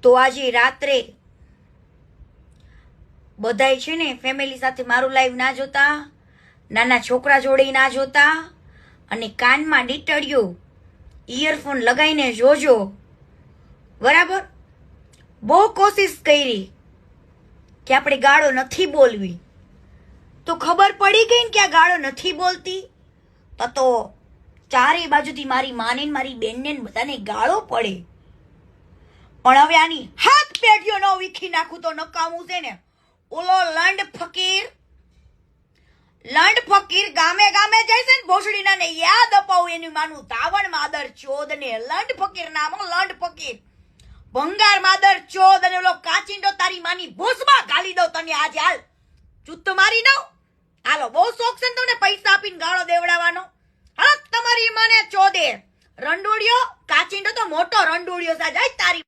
તો આજે રાત્રે બધાય છે ને ફેમિલી સાથે મારું લાઈવ ના જોતા, નાના છોકરા જોડે ના જોતા, અને કાનમાં ડીટડિયો ઇયરફોન લગાવીને જોજો, બરાબર? બહુ કોશિશ કરી કે આપણે ગાળો નથી બોલવી, તો ખબર પડી ગઈ ને કે આ ગાળો નથી બોલતી, તો ચારે બાજુથી મારી માને મારી બેનને બધાને ગાળો પડે. પણ હવે આની હાથ પેઢીઓ ન વીખી નાખું તો નકામું છે ને. ઓલો લંડ ફકીર ગામે ગામે જાય છે ને ભોસડીના ને યાદ અપાવું એની માનું ધાવણ માદર ચોદ ને. લંડ ફકીર નામ, લંડ ફકીર, ભંગાર માદર ચોદ, અને ઓલો કાચિંડો તારી માની ભૂસમાં ગાલી દઉં તને આજે. હાલ ચૂત મારી દઉં. હાલો, બહુ શોખ છે ને તમને પૈસા આપીને ગાળો દેવડાવવાનો. હાલ તમારી મને ચોદે રંડોળિયો, કાચિંડો તો મોટો રંડોળિયો સાજ તારી